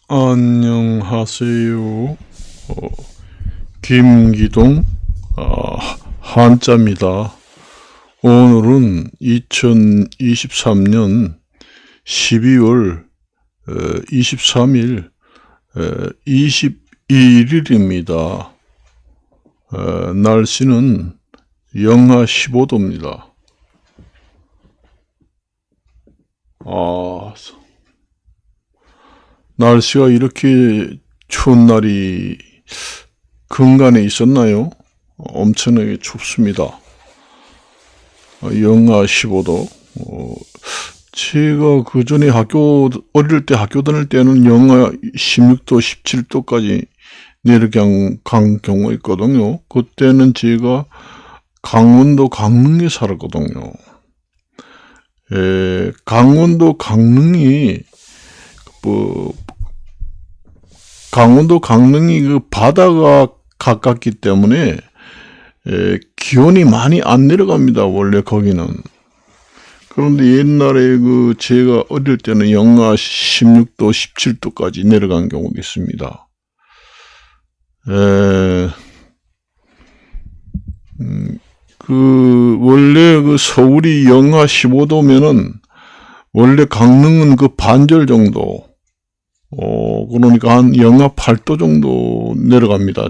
안녕하세요. 김기동 한자입니다. 오늘은 2023년 12월 23일 22일입니다. 날씨는 영하 15도입니다. 날씨가 이렇게 추운 날이 근간에 있었나요? 엄청나게 춥습니다. 영하 15도. 제가 그 전에 어릴 때 학교 다닐 때는 영하 16도, 17도까지 내려간 경우가 있거든요. 그때는 제가 강원도 강릉에 살았거든요. 강원도 강릉이 그 바다가 가깝기 때문에 기온이 많이 안 내려갑니다. 원래 거기는. 그런데 옛날에 제가 어릴 때는 영하 16도, 17도까지 내려간 경우도 있습니다. 원래 서울이 영하 15도면은 원래 강릉은 반절 정도, 그러니까 한 영하 8도 정도 내려갑니다.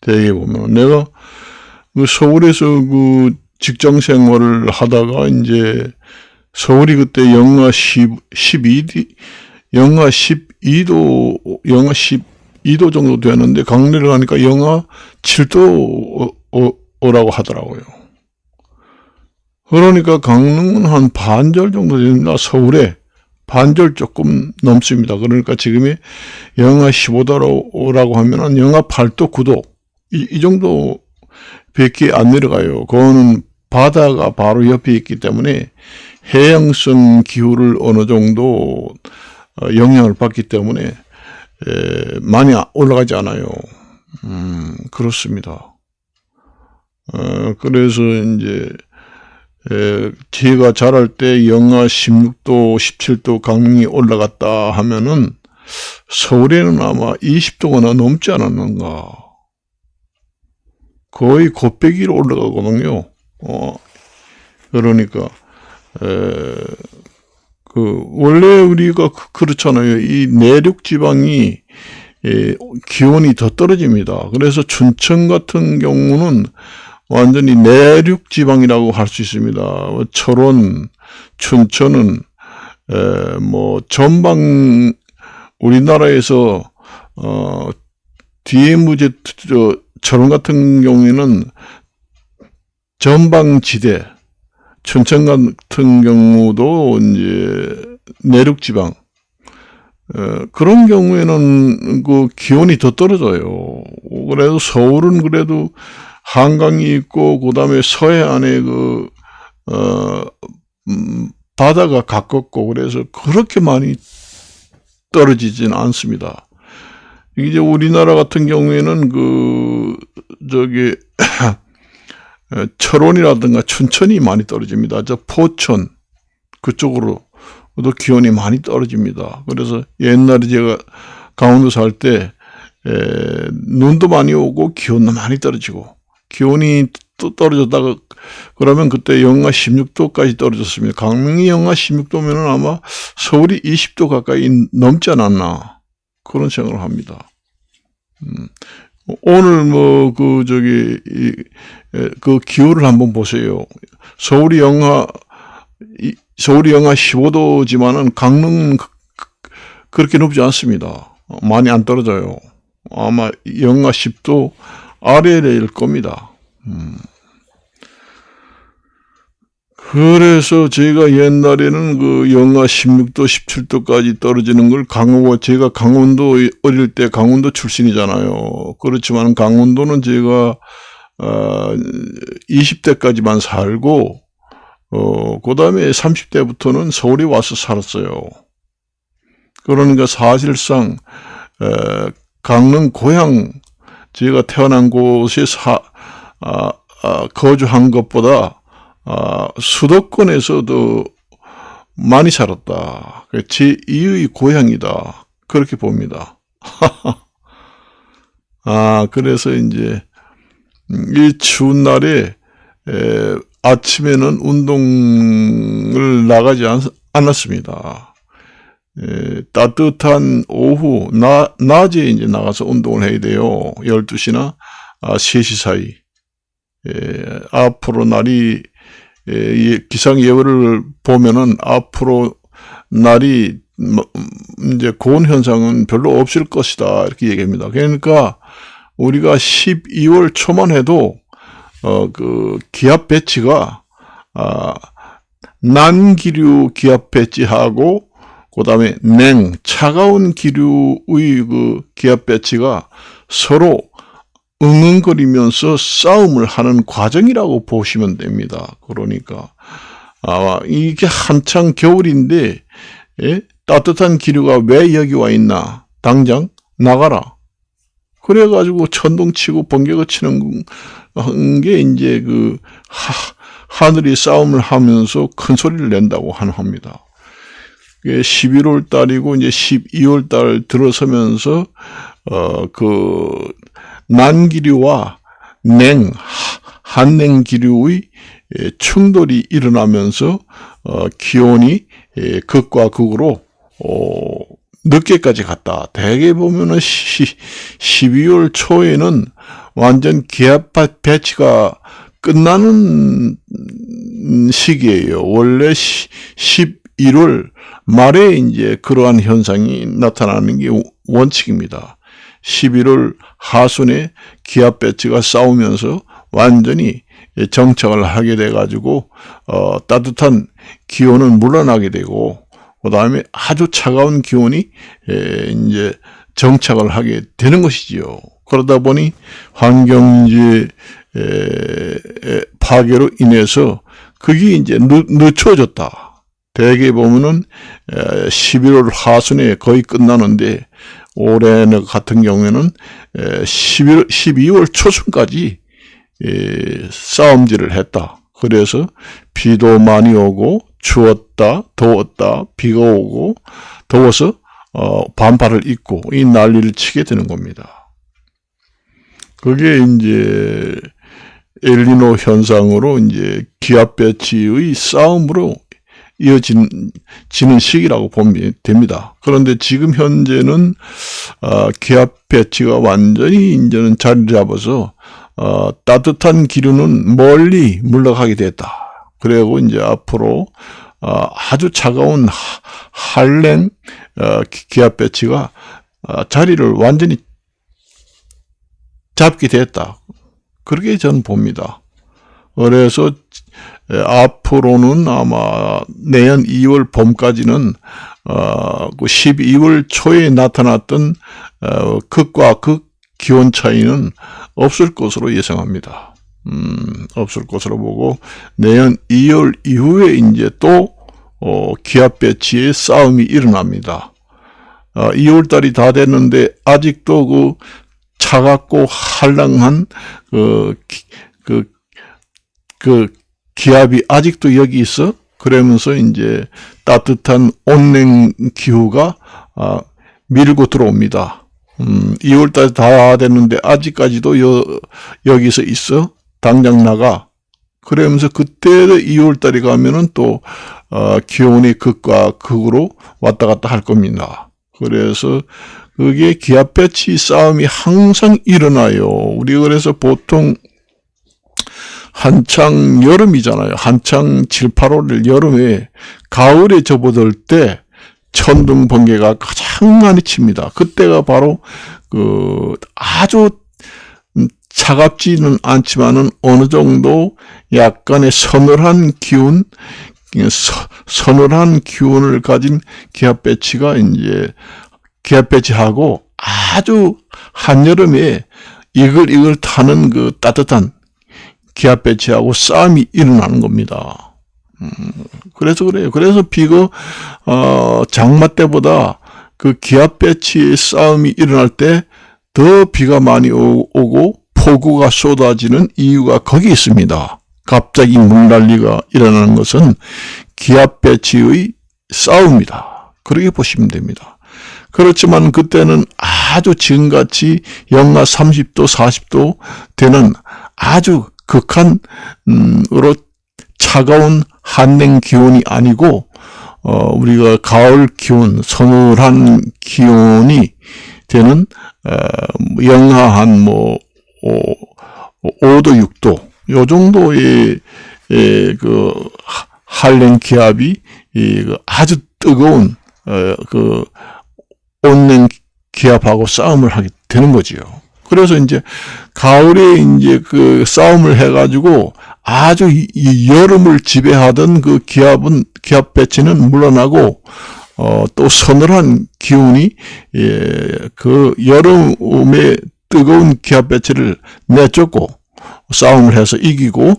대개 보면. 내가 서울에서 직장 생활을 하다가 이제 서울이 그때 영하 12도 정도 되는데 강릉을 가니까 영하 7도라고 하더라고요. 그러니까 강릉은 한 반절 정도 됩니다. 서울에 반절 조금 넘습니다. 그러니까 지금이 영하 15도라고 하면 영하 8도, 9도 이 정도 밖에 안 내려가요. 그거는 바다가 바로 옆에 있기 때문에 해양성 기후를 어느 정도 영향을 받기 때문에 많이 올라가지 않아요. 그렇습니다. 그래서 이제 제가 자랄 때 영하 16도, 17도 강릉이 올라갔다 하면은 서울에는 아마 20도가 넘지 않았는가. 거의 곱빼기로 올라가거든요. 그러니까, 원래 우리가 그렇잖아요. 이 내륙 지방이 기온이 더 떨어집니다. 그래서 춘천 같은 경우는 완전히 내륙 지방이라고 할 수 있습니다. 철원, 춘천은 전방 우리나라에서 DMZ 철원 같은 경우에는 전방지대, 춘천 같은 경우도 이제 내륙 지방. 그런 경우에는 기온이 더 떨어져요. 그래도 서울은 그래도 한강이 있고, 그 다음에 서해안에 바다가 가깝고, 그래서 그렇게 많이 떨어지진 않습니다. 이제 우리나라 같은 경우에는 철원이라든가 춘천이 많이 떨어집니다. 포천, 그쪽으로도 기온이 많이 떨어집니다. 그래서 옛날에 제가 강원도 살 때, 눈도 많이 오고, 기온도 많이 떨어지고, 기온이 또 떨어졌다가 그러면 그때 영하 16도까지 떨어졌습니다. 강릉이 영하 16도면 아마 서울이 20도 가까이 넘지 않았나 그런 생각을 합니다. 오늘 기후를 한번 보세요. 서울이 영하 15도지만은 강릉은 그렇게 높지 않습니다. 많이 안 떨어져요. 아마 영하 10도 아래일 겁니다. 그래서 제가 옛날에는 영하 16도, 17도까지 떨어지는 걸 제가 강원도 어릴 때 강원도 출신이잖아요. 그렇지만 강원도는 제가 20대까지만 살고 그 다음에 30대부터는 서울에 와서 살았어요. 그러니까 사실상 강릉 고향 제가 태어난 곳에 거주한 것보다 수도권에서도 많이 살았다. 제2의 고향이다. 그렇게 봅니다. 그래서 이제 이 추운 날에 아침에는 운동을 나가지 않았습니다. 따뜻한 오후, 낮에 이제 나가서 운동을 해야 돼요. 12시나 3시 사이. 앞으로 날이, 기상예보를 보면은 앞으로 날이 이제 고온 현상은 별로 없을 것이다. 이렇게 얘기합니다. 그러니까 우리가 12월 초만 해도 그 기압 배치가 난기류 기압 배치하고 그다음에 차가운 기류의 그 기압 배치가 서로 응응거리면서 싸움을 하는 과정이라고 보시면 됩니다. 그러니까 이게 한창 겨울인데 따뜻한 기류가 왜 여기 와 있나? 당장 나가라. 그래가지고 천둥치고 번개가 치는 게 이제 그 하늘이 싸움을 하면서 큰 소리를 낸다고 합니다. 11월 달이고 이제 12월 달 들어서면서 그 난기류와 한냉기류의 충돌이 일어나면서 기온이 극과 극으로 늦게까지 갔다. 대개 보면은 12월 초에는 완전 기압 배치가 끝나는 시기예요. 원래 11월 말에 이제 그러한 현상이 나타나는 게 원칙입니다. 11월 하순에 기압 배치가 싸우면서 완전히 정착을 하게 돼 가지고 따뜻한 기온은 물러나게 되고 그 다음에 아주 차가운 기온이 이제 정착을 하게 되는 것이지요. 그러다 보니 환경인재 파괴로 인해서 그게 이제 늦춰졌다. 대개 보면은 11월 하순에 거의 끝나는데 올해 같은 경우에는 12월 초순까지 싸움질을 했다. 그래서 비도 많이 오고 추웠다, 더웠다, 비가 오고 더워서 반팔을 입고 이 난리를 치게 되는 겁니다. 그게 이제 엘니노 현상으로 이제 기압 배치의 싸움으로 이어지는 시기라고 보면 됩니다. 그런데 지금 현재는 기압 배치가 완전히 이제는 자리를 잡아서 따뜻한 기류는 멀리 물러가게 됐다. 그리고 이제 앞으로 아주 차가운 한랭 기압 배치가 자리를 완전히 잡게 됐다. 그렇게 저는 봅니다. 그래서 앞으로는 아마 내년 2월 봄까지는 그 12월 초에 나타났던 극과 극 기온 차이는 없을 것으로 예상합니다. 없을 것으로 보고 내년 2월 이후에 이제 또 기압 배치의 싸움이 일어납니다. 2월 달이 다 됐는데 아직도 그 차갑고 한량한 그 기압이 아직도 여기 있어. 그러면서 이제 따뜻한 온냉 기후가 밀고 들어옵니다. 2월달 다 됐는데 아직까지도 여기서 있어. 당장 나가. 그러면서 그때 2월달에 가면은 또 기온이 극과 극으로 왔다 갔다 할 겁니다. 그래서 그게 기압 배치 싸움이 항상 일어나요. 우리 그래서 보통 한창 여름이잖아요. 한창 7, 8월 여름에 가을에 접어들 때 천둥 번개가 가장 많이 칩니다. 그때가 바로 아주 차갑지는 않지만은 어느 정도 약간의 서늘한 기운을 가진 기압 배치가 이제 기압 배치하고 아주 한여름에 이글이글 타는 그 따뜻한 기압 배치하고 싸움이 일어나는 겁니다. 그래서 그래요. 그래서 비가 장마 때보다 그 기압 배치의 싸움이 일어날 때 더 비가 많이 오고 폭우가 쏟아지는 이유가 거기 있습니다. 갑자기 물난리가 일어나는 것은 기압 배치의 싸움이다. 그렇게 보시면 됩니다. 그렇지만 그때는 아주 지금같이 영하 30도, 40도 되는 아주 극한으로 차가운 한냉 기온이 아니고, 우리가 가을 기온, 서늘한 기온이 되는, 영하 한 5도, 6도, 요 정도의, 한랭 기압이, 아주 뜨거운, 온냉 기압하고 싸움을 하게 되는 거지요. 그래서 이제 가을에 이제 싸움을 해가지고 아주 이 여름을 지배하던 기압 배치는 물러나고, 또 서늘한 기온이, 여름의 뜨거운 기압 배치를 내쫓고 싸움을 해서 이기고,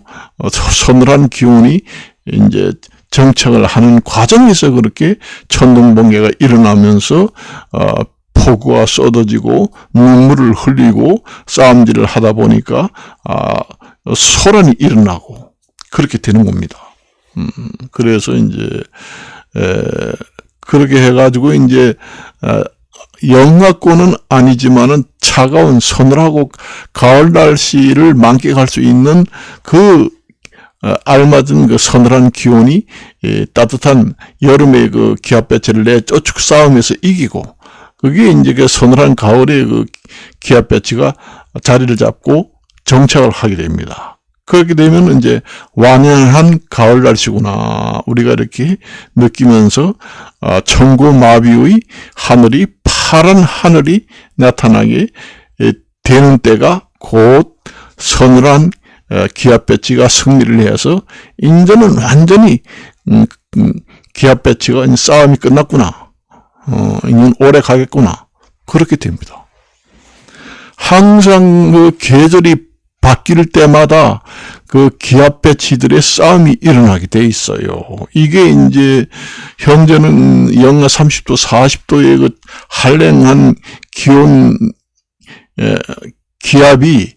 서늘한 기온이 이제 정착을 하는 과정에서 그렇게 천둥번개가 일어나면서, 폭우가 쏟아지고 눈물을 흘리고 싸움질을 하다 보니까 소란이 일어나고 그렇게 되는 겁니다. 그래서 이제 그렇게 해가지고 이제 영하권은 아니지만은 차가운 서늘하고 가을 날씨를 만끽할 수 있는 알맞은 서늘한 기온이 따뜻한 여름의 기압 배치를 내쫓고 싸움에서 이기고, 그게 이제 서늘한 가을의 기압 배치가 자리를 잡고 정착을 하게 됩니다. 그렇게 되면 이제 완연한 가을 날씨구나, 우리가 이렇게 느끼면서, 천고마비의 하늘이, 파란 하늘이 나타나게 되는 때가 곧 서늘한 기압 배치가 승리를 해서 이제는 완전히 기압 배치가 싸움이 끝났구나, 이제는 오래 가겠구나, 그렇게 됩니다. 항상 계절이 바뀔 때마다 기압 배치들의 싸움이 일어나게 돼 있어요. 이게 이제 현재는 영하 30도, 40도의 한랭한 기압이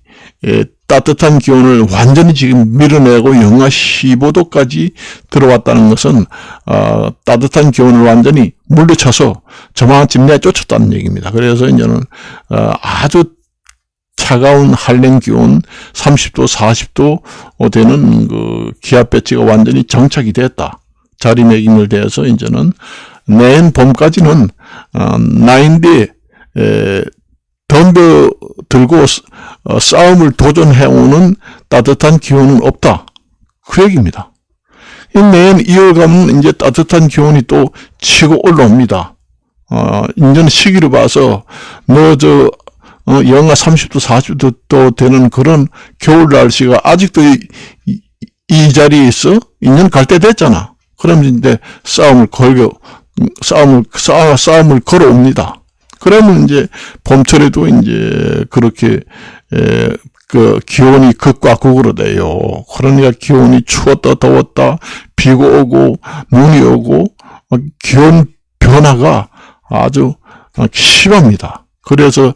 따뜻한 기온을 완전히 지금 밀어내고 영하 15도까지 들어왔다는 것은, 따뜻한 기온을 완전히 물리쳐서 저만큼 내쫓았다는 얘기입니다. 그래서 이제는, 아주 차가운 한랭 기온 30도, 40도 되는 기압 배치가 완전히 정착이 됐다. 자리매김을 대해서 이제는 내년 봄까지는, 나인데, 덤벼 들고 싸움을 도전해오는 따뜻한 기온은 없다, 그 얘기입니다. 내년 2월 가면 이제 따뜻한 기온이 또 치고 올라옵니다. 이제는 시기를 봐서 영하 30도, 40도 되는 그런 겨울 날씨가 아직도 이 자리에 있어? 이제는 갈 때 됐잖아. 그러면 이제 싸움을 걸어옵니다. 그러면 이제 봄철에도 이제 그렇게 기온이 극과 극으로 돼요. 그러니까 기온이 추웠다 더웠다 비가 오고 눈이 오고 기온 변화가 아주 심합니다. 그래서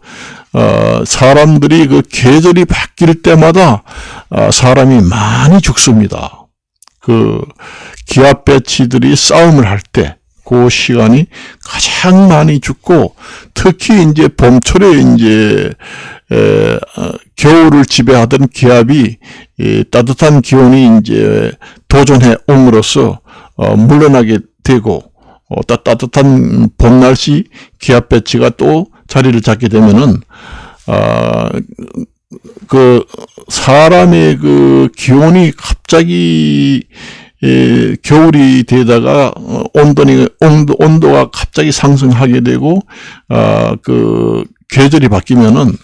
사람들이 계절이 바뀔 때마다 사람이 많이 죽습니다. 기압 배치들이 싸움을 할 때 그 시간이 가장 많이 죽고, 특히 이제 봄철에 이제 겨울을 지배하던 기압이 따뜻한 기온이 이제 도전해 옴으로써 물러나게 되고, 따뜻한 봄 날씨 기압 배치가 또 자리를 잡게 되면은 사람의 기온이 갑자기 겨울이 되다가 온도가 갑자기 상승하게 되고, 계절이 바뀌면은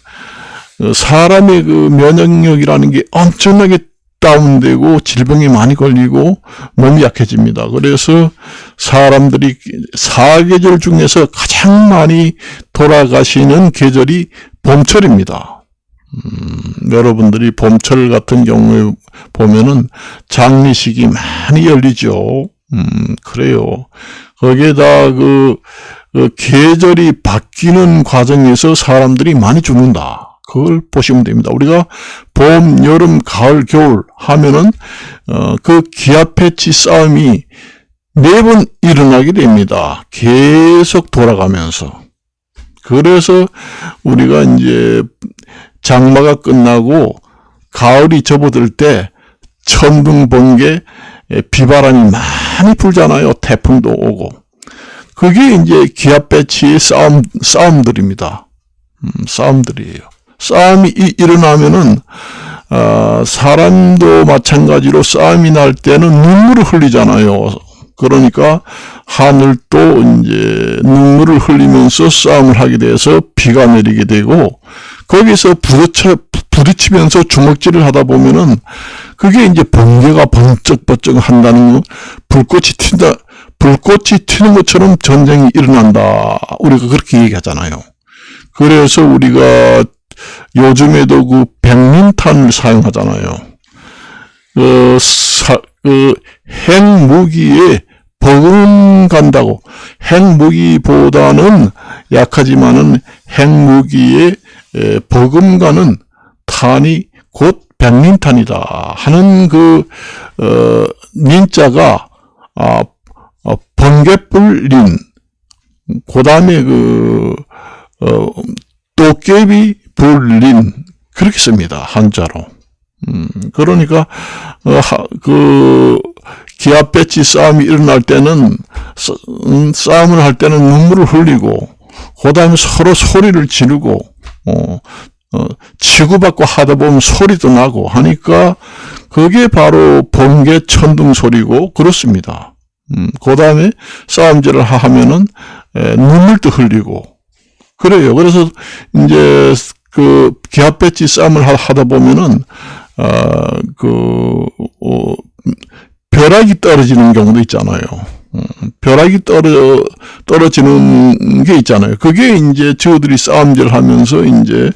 사람의 면역력이라는 게 엄청나게 다운되고 질병이 많이 걸리고 몸이 약해집니다. 그래서 사람들이 사계절 중에서 가장 많이 돌아가시는 계절이 봄철입니다. 여러분들이 봄철 같은 경우에 보면은 장례식이 많이 열리죠. 그래요. 거기에다 계절이 바뀌는 과정에서 사람들이 많이 죽는다. 그걸 보시면 됩니다. 우리가 봄, 여름, 가을, 겨울 하면은 기압 배치 싸움이 매번 일어나게 됩니다. 계속 돌아가면서. 그래서 우리가 이제 장마가 끝나고 가을이 접어들 때 천둥, 번개, 비바람이 많이 불잖아요. 태풍도 오고. 그게 이제 기압배치의 싸움들입니다. 싸움들이에요. 싸움이 일어나면은, 사람도 마찬가지로 싸움이 날 때는 눈물을 흘리잖아요. 그러니까 하늘도 이제 눈물을 흘리면서 싸움을 하게 돼서 비가 내리게 되고, 거기서 부딪히면서 주먹질을 하다 보면은 그게 이제 번개가 번쩍번쩍 한다는 거, 불꽃이 튀는 것처럼 전쟁이 일어난다. 우리가 그렇게 얘기하잖아요. 그래서 우리가 요즘에도 그 백린탄을 사용하잖아요. 핵무기에 버금간다고. 핵무기보다는 약하지만은 핵무기에 버금가는 탄이 곧 백린탄이다 하는 린자가 번개불린, 그 다음에 도깨비 불린, 그렇게 씁니다. 한자로. 그러니까 기압배치 싸움이 일어날 때는, 싸움을 할 때는 눈물을 흘리고, 그 다음에 서로 소리를 지르고, 치고받고 하다 보면 소리도 나고 하니까 그게 바로 번개 천둥 소리고 그렇습니다. 그 다음에 싸움질을 하면은 눈물도 흘리고 그래요. 그래서 이제 그 기압배치 싸움을 하다 보면은 벼락이 떨어지는 경우도 있잖아요. 벼락이 떨어지는 게 있잖아요. 그게 이제 저들이 싸움질 하면서 이제,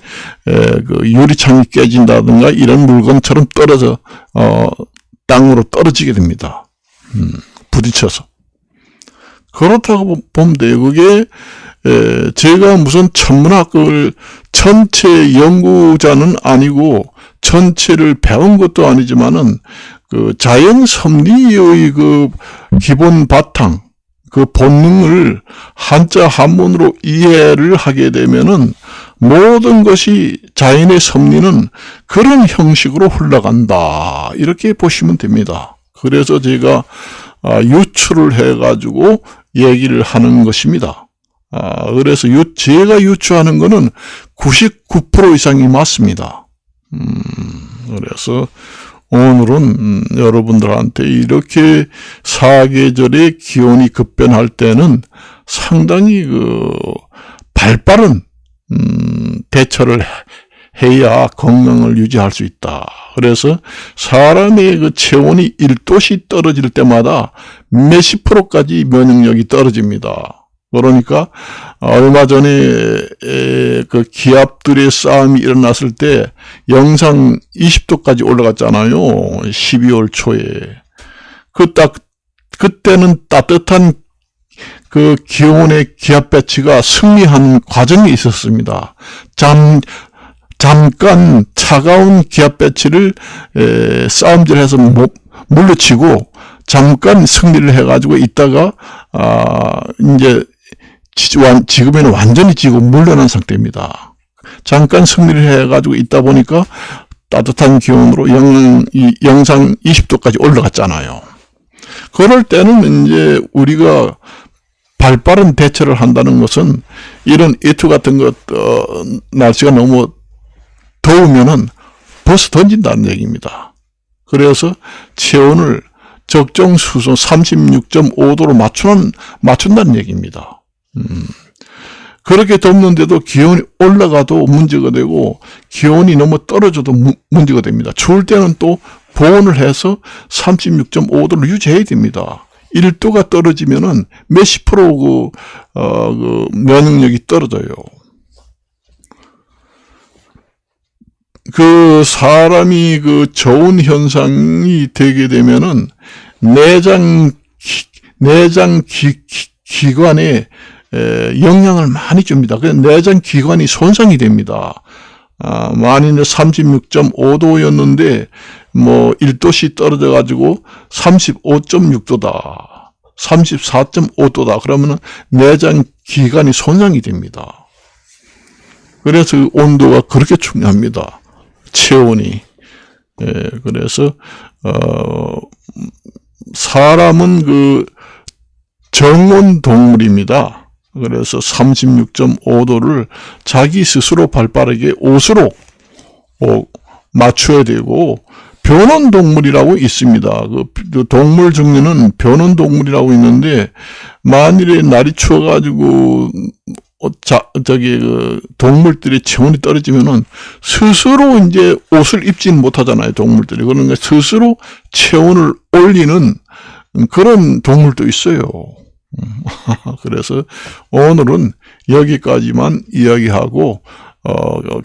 유리창이 깨진다든가 이런 물건처럼 땅으로 떨어지게 됩니다. 부딪혀서. 그렇다고 보면 돼요. 그게, 제가 무슨 천문학을 전체 연구자는 아니고, 전체를 배운 것도 아니지만은, 자연 섭리의 기본 바탕, 본능을 한자 한문으로 이해를 하게 되면은 모든 것이 자연의 섭리는 그런 형식으로 흘러간다. 이렇게 보시면 됩니다. 그래서 제가 유추를 해가지고 얘기를 하는 것입니다. 그래서 제가 유추하는 거는 99% 이상이 맞습니다. 그래서 오늘은 여러분들한테 이렇게 사계절의 기온이 급변할 때는 상당히 발빠른 대처를 해야 건강을 유지할 수 있다. 그래서 사람의 체온이 1도씩 떨어질 때마다 몇십 프로까지 면역력이 떨어집니다. 그러니까 얼마 전에 기압들의 싸움이 일어났을 때 영상 20도까지 올라갔잖아요. 12월 초에. 그때는 따뜻한 기온의 기압 배치가 승리하는 과정이 있었습니다. 잠깐 차가운 기압 배치를 싸움질해서 물리치고 잠깐 승리를 해가지고 있다가 이제 지금에는 완전히 지고 물러난 상태입니다. 잠깐 승리를 해가지고 있다 보니까 따뜻한 기온으로 영상 20도까지 올라갔잖아요. 그럴 때는 이제 우리가 발빠른 대처를 한다는 것은 이런 이투 같은 것, 날씨가 너무 더우면은 벗어 던진다는 얘기입니다. 그래서 체온을 적정 수준 36.5도로 맞춘다는 얘기입니다. 그렇게 덥는데도 기온이 올라가도 문제가 되고 기온이 너무 떨어져도 문제가 됩니다. 추울 때는 또 보온을 해서 36.5도를 유지해야 됩니다. 1도가 떨어지면은 몇십 프로 면역력이 떨어져요. 사람이 좋은 현상이 되게 되면은 내장 기관에 영향을 많이 줍니다. 그래서 내장 기관이 손상이 됩니다. 만일 36.5도였는데 1도씩 떨어져 가지고 35.6도다. 34.5도다. 그러면은 내장 기관이 손상이 됩니다. 그래서 그 온도가 그렇게 중요합니다. 체온이. 예, 그래서 사람은 그 정온 동물입니다. 그래서 36.5도를 자기 스스로 발빠르게 옷으로 맞춰야 되고, 변온 동물이라고 있습니다. 그 동물 중에는 변온 동물이라고 있는데, 만일에 날이 추워가지고 그 동물들의 체온이 떨어지면은 스스로 이제 옷을 입지는 못하잖아요, 동물들이. 그러니까 스스로 체온을 올리는 그런 동물도 있어요. 그래서 오늘은 여기까지만 이야기하고,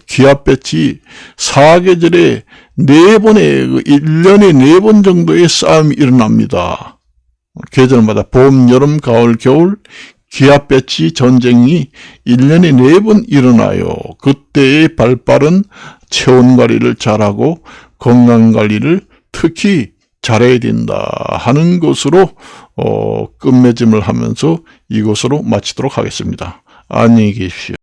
기압배치 4계절에 4번의, 1년에 4번 정도의 싸움이 일어납니다. 계절마다 봄, 여름, 가을, 겨울, 기압배치 전쟁이 1년에 4번 일어나요. 그때의 발빠른 체온 관리를 잘하고 건강 관리를 특히 잘해야 된다 하는 것으로 끝맺음을 하면서 이것으로 마치도록 하겠습니다. 안녕히 계십시오.